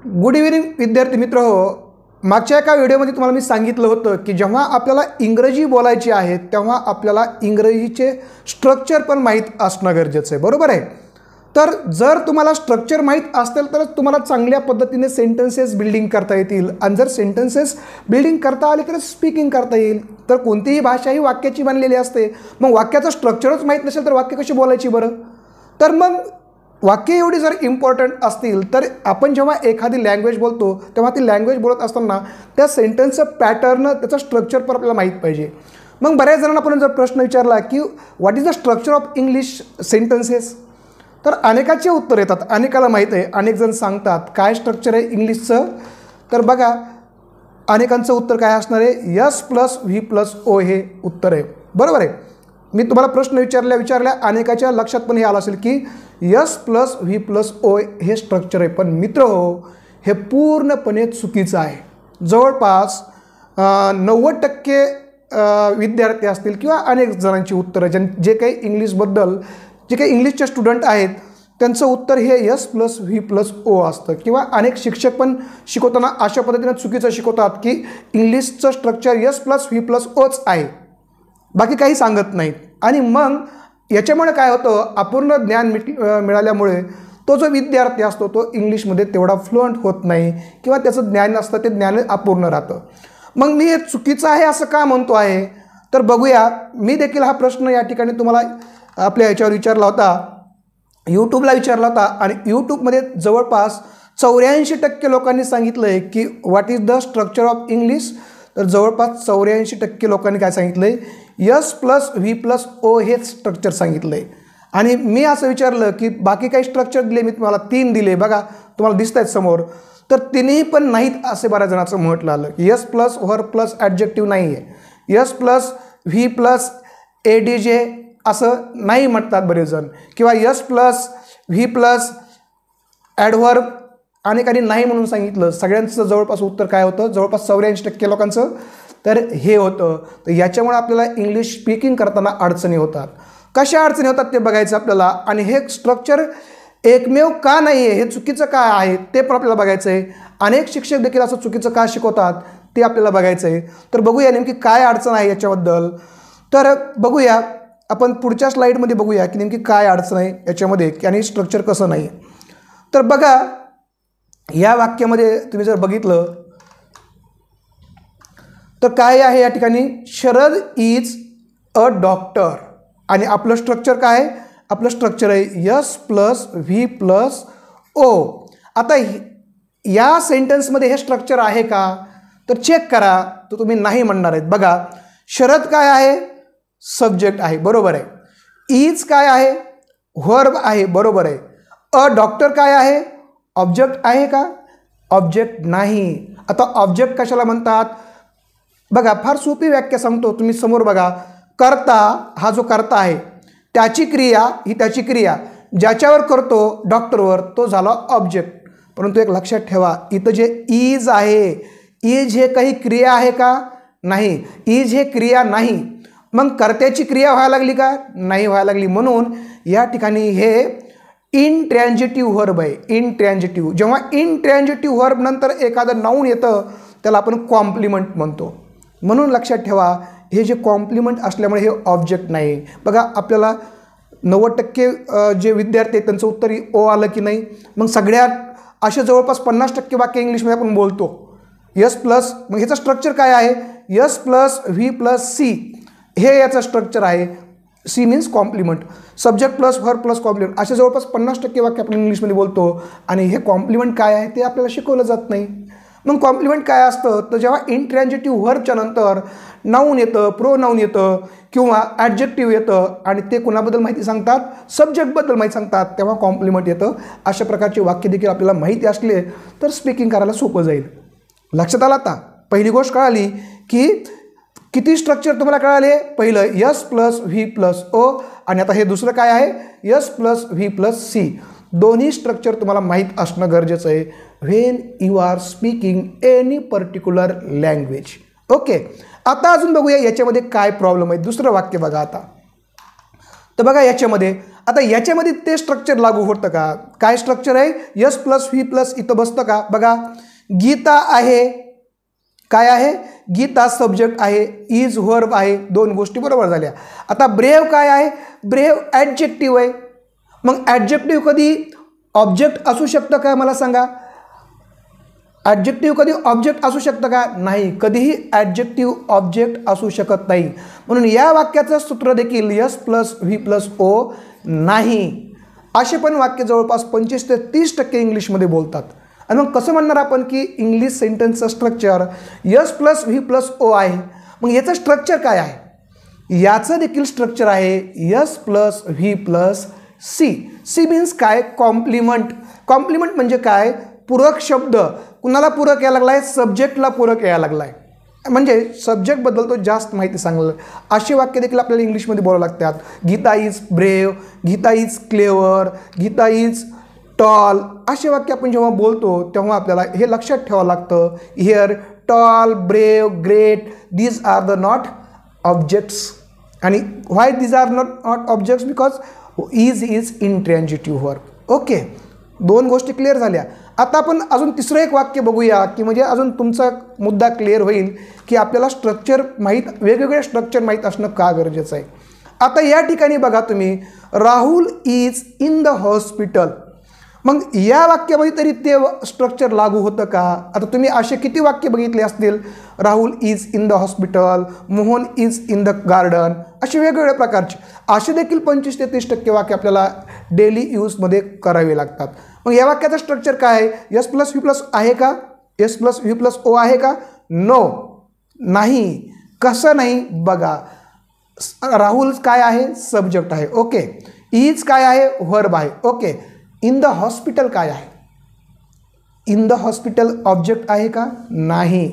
Good evening विद्यार्थी मित्र हो. मागच्या एका व्हिडिओमध्ये तुम्हाला मी सांगितलं होतं की जेव्हा आपल्याला इंग्रजी बोलायची आहे तेव्हा आपल्याला इंग्रजीचे स्ट्रक्चर पण माहीत असणं गरजेचं आहे, बरोबर आहे. तर जर तुम्हाला स्ट्रक्चर माहीत असेल तरच तुम्हाला चांगल्या पद्धतीने सेंटेन्सेस बिल्डिंग करता येतील, आणि जर सेंटेन्सेस बिल्डिंग करता आले तरच स्पीकिंग करता येईल. तर कोणतीही भाषा ही वाक्याची बनलेली असते, मग वाक्याचं स्ट्रक्चरच माहीत नसेल तर वाक्य कशी बोलायची बरं. तर मग वाक्य एवढी जर इम्पॉर्टंट असतील तर आपण जेव्हा एखादी लँग्वेज बोलतो तेव्हा ती लँग्वेज बोलत असताना त्या सेंटेन्सचं पॅटर्न, त्याचं स्ट्रक्चर पण आपल्याला माहीत पाहिजे. मग बऱ्याच जणांना आपण जर प्रश्न विचारला की what is the structure of English sentences, तर अनेकाचे उत्तर येतात. अनेकाला माहीत आहे, अनेक जण सांगतात काय स्ट्रक्चर आहे इंग्लिशचं. तर बघा, अनेकांचं उत्तर काय असणार आहे, S plus V plus O हे उत्तर आहे, बरोबर आहे. मी तुम्हाला प्रश्न विचारल्या अनेकाच्या लक्षात पण हे आलं असेल की S plus V plus O हे स्ट्रक्चर आहे. पण मित्र हो, हे पूर्णपणे चुकीचं आहे. जवळपास 90% विद्यार्थी असतील किंवा अनेक जणांची उत्तरं जे काही इंग्लिशबद्दल जे काही इंग्लिशचे स्टुडंट आहेत त्यांचं उत्तर हे S plus V plus O असतं. किंवा अनेक शिक्षक पण शिकवताना अशा पद्धतीनं चुकीचं शिकवतात की इंग्लिशचं structure S plus V plus ओच आहे, बाकी काही सांगत नाहीत. आणि मग याच्यामुळे काय होतं, अपूर्ण ज्ञान मिळाल्यामुळे तो जो विद्यार्थी असतो तो इंग्लिशमध्ये तेवढा फ्लुएंट होत नाही किंवा त्याचं ज्ञान असतं ते ज्ञान अपूर्ण राहतं. मग मी हे चुकीचं आहे असं का म्हणतो आहे, तर बघूया. मी देखील हा प्रश्न या ठिकाणी तुम्हाला आपल्या ह्याच्यावर विचारला होता, यूट्यूबला विचारला होता. आणि यूट्यूबमध्ये जवळपास 84% लोकांनी सांगितलं आहे की what is the structure of English. तर जवळपास 84% लोकांनी काय सांगितलं आहे, S plus V plus O हेच स्ट्रक्चर सांगितलं आहे. आणि मी असं विचारलं की बाकी काही स्ट्रक्चर दिले, मी तुम्हाला 3 दिले, बघा तुम्हाला दिसत आहेत समोर. तर तिन्ही पण नाहीत असे बऱ्याच जणांचं म्हटलं आलं. यस प्लस व्हर प्लस ॲडजेक्टिव्ह नाही आहे, S plus V plus A D जे असं नाही म्हणतात बरेच जण, किंवा yes plus V plus adverb अनेकांनी नाही म्हणून सांगितलं. सगळ्यांचं जवळपास उत्तर काय होतं, जवळपास 84% लोकांचं तर हे होतं. तर याच्यामुळे आपल्याला इंग्लिश स्पीकिंग करताना अडचणी होतात. कशा अडचणी होतात ते बघायचं आपल्याला. आणि हे स्ट्रक्चर एकमेव का नाही आहे, हे चुकीचं काय आहे ते पण आपल्याला बघायचं आहे. अनेक शिक्षक देखील असं चुकीचं का शिकवतात ते आपल्याला बघायचं आहे. तर बघूया नेमकी काय अडचण आहे याच्याबद्दल. तर बघूया आपण पुढच्या स्लाईडमध्ये बघूया की नेमकी काय अडचण आहे याच्यामध्ये आणि स्ट्रक्चर कसं नाही. तर बघा, या वाक्यामध्ये तुम्ही जर बघितलं तर काय आहे या ठिकाणी, शरद इज अ डॉक्टर. आणि आपलं स्ट्रक्चर काय आहे, आपलं स्ट्रक्चर आहे S plus V plus O. आता या सेंटेन्समध्ये हे स्ट्रक्चर आहे का तर चेक करा, तर तुम्ही नाही म्हणणार आहेत. बघा, शरद काय आहे, सब्जेक्ट आहे, बरोबर आहे. इज काय आहे, व्हर्ब आहे, बरोबर आहे. अ डॉक्टर काय आहे, ऑब्जेक्ट आहे का, ऑब्जेक्ट नाही. आता ऑब्जेक्ट कशाला म्हणतात, बघा फार सोपी व्याख्या सांगतो, तुम्ही समोर बघा. कर्ता, हा जो कर्ता आहे त्याची क्रिया ही त्याची क्रिया ज्याच्यावर करतो डॉक्टरवर तो झाला ऑब्जेक्ट. परंतु एक लक्षात ठेवा, इथं जे इज आहे, इज हे काही क्रिया आहे का, नाही. इज हे क्रिया नाही. मग कर्त्याची क्रिया व्हायला लागली का, नाही व्हायला लागली. म्हणून या ठिकाणी हे इनट्रान्झिटिव्ह व्हर्ब आहे. इनट्रान्झिटिव्ह, जेव्हा इनट्रान्झिटिव्ह व्हर्ब नंतर एखादं नाऊन येतं त्याला आपण कॉम्प्लिमेंट म्हणतो. म्हणून लक्षात ठेवा, हे जे कॉम्प्लिमेंट असल्यामुळे हे ऑब्जेक्ट नाही. बघा, आपल्याला 90% जे विद्यार्थी आहेत त्यांचं उत्तर ओ आलं की नाही. मग सगळ्यात असे जवळपास 50% वाक्य इंग्लिशमध्ये आपण बोलतो यस प्लस. मग ह्याचं स्ट्रक्चर काय आहे, S plus V plus C हे याचं स्ट्रक्चर आहे. C means complement, subject plus verb plus complement असे जवळपास 50% वाक्य आपण इंग्लिशमध्ये बोलतो. आणि हे कॉम्प्लिमेंट काय आहे ते आपल्याला शिकवलं जात नाही. मग कॉम्प्लिमेंट काय असतं, तर जेव्हा इनट्रान्झिटिव्ह व्हर्बच्या नंतर नाऊन येतं, प्रोनाऊन येतं किंवा ॲडजेक्टिव्ह येतं आणि ते कुणाबद्दल माहिती सांगतात, सब्जेक्टबद्दल माहिती सांगतात, तेव्हा कॉम्प्लिमेंट येतं. अशा प्रकारचे वाक्य देखील आपल्याला माहिती असले तर स्पीकिंग करायला सोपं जाईल. लक्षात आलं. आता पहिली गोष्ट कळाली की किती स्ट्रक्चर तुम्हाला कळाले, पहिलं S plus V plus O, आणि आता हे दुसरं काय आहे, S plus V plus C. दोन्ही स्ट्रक्चर तुम्हाला माहीत असणं गरजेचं आहे when you are speaking any particular language. Okay, आता अजून बघूया याच्यामध्ये काय प्रॉब्लेम आहे. दुसरं वाक्य बघा. आता तर बघा याच्यामध्ये, आता याच्यामध्ये ते स्ट्रक्चर लागू होतं का? काय स्ट्रक्चर आहे? यस प्लस व्ही प्लस इथं बसतं का? बघा गीता आहे, काय आहे? गीता सब्जेक्ट आहे, इज व्हर्ब आहे, दोन गोष्टी बरोबर झाल्या. आता ब्रेव काय आहे? ब्रेव ॲडजेक्टिव्ह आहे. मग ॲडजेक्टिव्ह कधी ऑब्जेक्ट असू शकतं का? मला सांगा. ॲडजेक्टिव्ह कधी ऑब्जेक्ट असू शकतं का? नाही, कधीही ॲडजेक्टिव्ह ऑब्जेक्ट असू शकत नाही. म्हणून या वाक्याचं सूत्र देखील S plus V plus O नाही. असे पण वाक्य जवळपास 25 ते 30% इंग्लिशमध्ये बोलतात. आणि मग कसं म्हणणार आपण की इंग्लिश सेंटेन्सचं structure S plus V plus O आहे? मग याचं स्ट्रक्चर काय आहे? याचं देखील स्ट्रक्चर आहे S plus V plus C. C means काय? कॉम्प्लिमेंट. कॉम्प्लिमेंट म्हणजे काय? पूरक शब्द. कुणाला पूरक यायला लागला आहे? सब्जेक्टला पूरक यायला लागला आहे. म्हणजे सब्जेक्टबद्दल तो जास्त माहिती सांगलं. अशी वाक्य देखील आपल्याला इंग्लिशमध्ये बोलावं लागतात. Geeta is brave, Geeta is clever, Geeta is tall. असे वाक्य आपण जेव्हा बोलतो तेव्हा आपल्याला हे लक्षात ठेवावं लागतं. Here tall, brave, great, these are the not objects. आणि why these are not objects? Because is intransitive verb. Okay, दोन गोष्टी क्लिअर झाल्या. आता आपण अजून तिसरं एक वाक्य बघूया की म्हणजे अजून तुमचा मुद्दा क्लिअर होईल की आपल्याला स्ट्रक्चर माहीत, वेगवेगळे स्ट्रक्चर माहीत असणं का गरजेचं आहे. आता या ठिकाणी बघा तुम्ही, Rahul is in the hospital. मग या वाक्यामध्ये तरी ते स्ट्रक्चर लागू होतं का? आता तुम्ही असे किती वाक्य बघितले असतील? Rahul is in the hospital, Mohan is in the garden, असे वेगवेगळ्या प्रकारचे. असे देखील 25 ते 30% वाक्य आपल्याला डेली यूजमध्ये करावे लागतात. मग या वाक्याचं स्ट्रक्चर काय आहे? यस प्लस व्ही प्लस आहे का? S plus V plus O आहे का? नो, नाही. कसं नाही? बघा, राहुल काय आहे? सब्जेक्ट आहे. ओके. इज काय आहे? व्हर्ब आहे. ओके. इन द हॉस्पिटल काय आहे? इन द हॉस्पिटल ऑब्जेक्ट आहे का? नाही.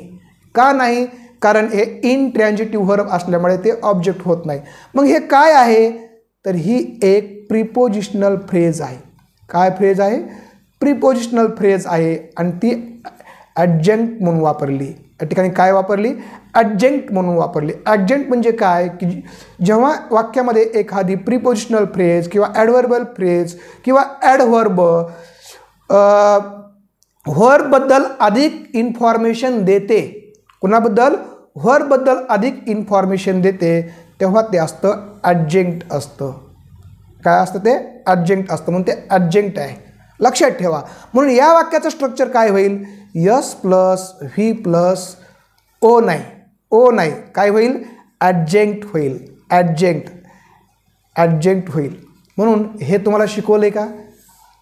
का नाही? कारण हे इंट्रान्झिटिव्ह व्हर्ब असल्यामुळे ते ऑब्जेक्ट होत नाही. मग हे काय आहे? तर ही एक प्रिपोजिशनल फ्रेज आहे. काय फ्रेज आहे? प्रिपोजिशनल फ्रेज आहे. आणि ती ॲडजंक्ट म्हणून वापरली. या ठिकाणी काय वापरली? ॲडजंक्ट म्हणून वापरली. ॲडजंक्ट म्हणजे काय? की जेव्हा वाक्यामध्ये एखादी प्रिपोजिशनल फ्रेज किंवा ॲडव्हर्बल फ्रेज किंवा ॲडव्हर्ब व्हर्बबद्दल अधिक इन्फॉर्मेशन देते. कुणाबद्दल? व्हर्बबद्दल अधिक इन्फॉर्मेशन देते, तेव्हा ते असतं ॲडजंक्ट असतं. काय असतं ते? ॲडजंक्ट असतं. म्हणून ते ॲडजंक्ट आहे. लक्षात ठेवा. म्हणून या वाक्याचं स्ट्रक्चर काय होईल? S plus V plus O नाही. ओ नाही. काय होईल? ॲडजंक्ट होईल. ॲडजंक्ट. ॲडजंक्ट होईल. म्हणून हे तुम्हाला शिकवलं का?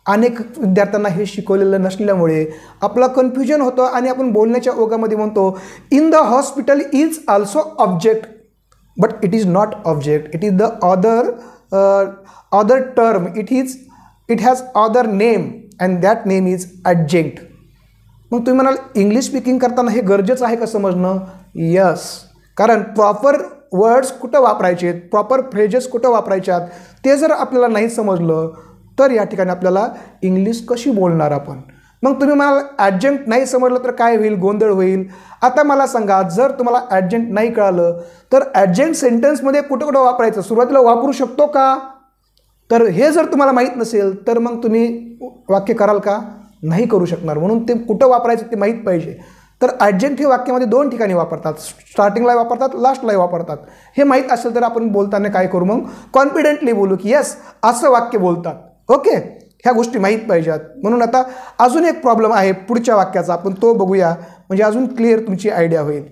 अनेक विद्यार्थ्यांना हे शिकवलेलं नसल्यामुळे आपला कन्फ्युजन होतं आणि आपण बोलण्याच्या ओघामध्ये म्हणतो in the hospital is also object, but it is not object. It is the other term. It has other name and that name is adjunct. मग तुम्ही म्हणाल इंग्लिश स्पीकिंग करताना हे गरजेचं आहे का समजणं? यस. कारण प्रॉपर वर्ड्स कुठं वापरायचे, प्रॉपर फ्रेजेस कुठं वापरायच्यात ते जर आपल्याला नाही समजलं तर या ठिकाणी आपल्याला इंग्लिश कशी बोलणार आपण? मग तुम्ही म्हणाल ॲडजंक्ट नाही समजलं तर काय होईल? गोंधळ होईल. आता मला सांगा, जर तुम्हाला ॲडजंक्ट नाही कळालं तर ॲडजंक्ट सेंटेन्समध्ये कुठं कुठं वापरायचं? सुरुवातीला वापरू शकतो का? तर हे जर तुम्हाला माहीत नसेल तर मग तुम्ही वाक्य कराल का? नाही करू शकणार. म्हणून ते कुठं वापरायचं ते माहीत पाहिजे. तर ॲडजंक्ट हे वाक्यामध्ये दोन ठिकाणी वापरतात. स्टार्टिंगला वापरतात, लास्टलाही वापरतात. हे माहीत असेल तर आपण बोलताना काय करू? मग कॉन्फिडेंटली बोलू की यस असं वाक्य बोलतात. ओके, ह्या गोष्टी माहीत पाहिजेत. म्हणून आता अजून एक प्रॉब्लेम आहे पुढच्या वाक्याचा, आपण तो बघूया म्हणजे अजून क्लिअर तुमची आयडिया होईल.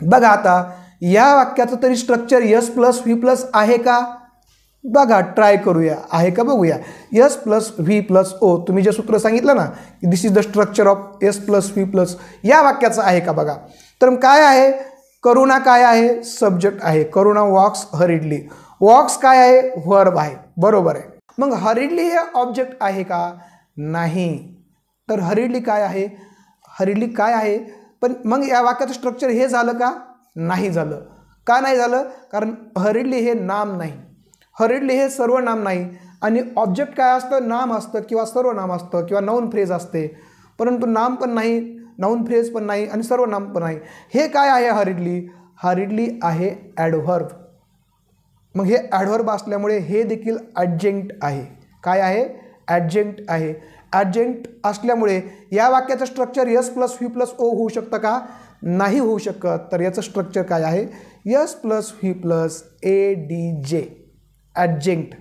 बघा आता या वाक्याचं तरी structure S plus V plus आहे का? बघा, ट्राय करूया. आहे का बघूया. S plus V plus O, तुम्ही जे सूत्र सांगितलं ना की this is the structure of S plus V plus, या वाक्याचं आहे का बघा. तर काय आहे? करुणा काय आहे? सब्जेक्ट आहे. करुणा वॉक्स हरिडली. वॉक्स काय आहे? व्हर्ब आहे. बरोबर आहे. मग हरिडली हे ऑब्जेक्ट आहे का? नाही. तर हरिडली काय आहे? हरिडली काय आहे? पण मग या वाक्याचं स्ट्रक्चर हे झालं का? नाही झालं. का नाही झालं? कारण हरिडली हे नाम नाही. हरिडली हे सर्वनाम नाही. आणि ऑब्जेक्ट काय असतं? नाम असतं किंवा सर्वनाम असतं किंवा नाउन फ्रेज असते. परंतु नाम पण नाही, नाउन फ्रेज पण नाही आणि सर्वनाम पण नाही. हे काय आहे हरिडली? हरिडली आहे ॲडव्हर्ब. मग हे ॲडव्हर्ब असल्यामुळे हे देखील ॲडजेंक्ट आहे. काय आहे? ॲडजेंक्ट आहे. ॲडजेंक्ट असल्यामुळे या वाक्याचं structure S plus V plus O होऊ शकतं का? नाही होऊ शकत. तर याचं स्ट्रक्चर काय आहे? S plus V plus A D J, adjunct.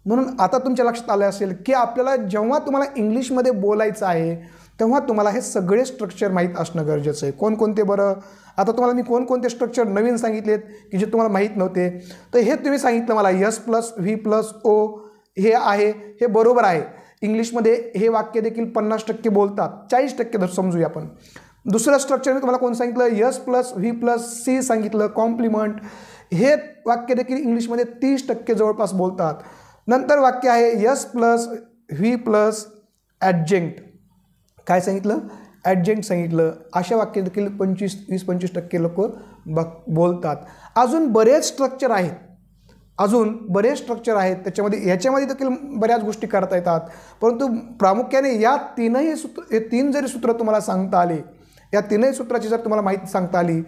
म्हणून आता तुमच्या लक्षात आलं असेल की आपल्याला जेव्हा तुम्हाला इंग्लिशमध्ये बोलायचं आहे तेव्हा तुम्हाला हे सगळे स्ट्रक्चर माहीत असणं गरजेचं आहे. कोणकोणते बरं? आता तुम्हाला मी कोणकोणते स्ट्रक्चर नवीन सांगितलेत की जे तुम्हाला माहीत नव्हते. तर हे तुम्ही सांगितलं मला S plus V plus O हे आहे, हे बरोबर आहे. इंग्लिशमध्ये हे वाक्य देखील 50% बोलतात, 40% समजूया आपण. दुसरं स्ट्रक्चर मी तुम्हाला कोण सांगितलं? S plus V plus C सांगितलं, कॉम्प्लिमेंट. हे वाक्य देखील इंग्लिशमध्ये 30% जवळपास बोलतात. नंतर वाक्य आहे यस प्लस व्ही प्लस ॲडजेंक्ट. काय सांगितलं? ॲडजेंक्ट सांगितलं. अशा वाक्य देखील 20-25% लोक बोलतात. अजून बरेच स्ट्रक्चर आहेत, याच्यामध्ये देखील बऱ्याच गोष्टी करता येतात. परंतु प्रामुख्याने या तीन जरी सूत्र तुम्हाला सांगता आले, या तीनही सूत्राची जर तुम्हाला माहिती सांगता आली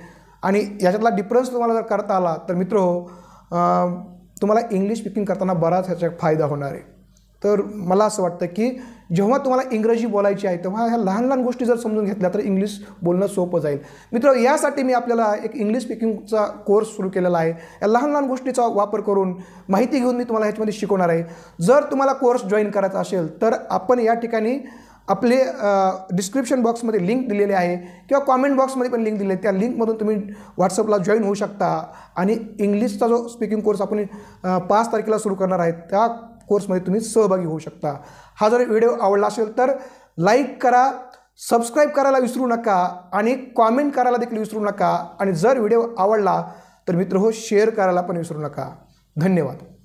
आणि याच्यातला डिफरन्स तुम्हाला जर करता आला तर मित्रहो तुम्हाला इंग्लिश स्पीकिंग करताना बराच ह्याचा फायदा होणार आहे. तर मला असं वाटतं की जेव्हा तुम्हाला इंग्रजी बोलायची आहे तेव्हा ह्या लहान लहान गोष्टी जर समजून घेतल्या तर इंग्लिश बोलणं सोपं जाईल. मित्रांनो, यासाठी मी आपल्याला एक इंग्लिश स्पीकिंगचा कोर्स सुरू केलेला आहे. या लहान लहान गोष्टीचा वापर करून माहिती घेऊन मी तुम्हाला ह्याच्यामध्ये शिकवणार आहे. जर तुम्हाला कोर्स जॉईन करायचा असेल तर आपण या ठिकाणी आपले डिस्क्रिप्शन बॉक्समध्ये लिंक दिलेली आहे किंवा कॉमेंट बॉक्समध्ये पण लिंक दिली आहे. त्या लिंकमधून तुम्ही व्हॉट्सअपला जॉईन होऊ शकता आणि इंग्लिशचा जो स्पीकिंग कोर्स आपण 5 तारखेला सुरू करणार आहे त्या कोर्समध्ये तुम्ही सहभागी होऊ शकता. हा जर व्हिडिओ आवडला असेल तर लाईक करा, सबस्क्राईब करायला विसरू नका आणि कॉमेंट करायला देखील विसरू नका. आणि जर व्हिडिओ आवडला तर मित्रहो शेअर करायला पण विसरू नका. धन्यवाद.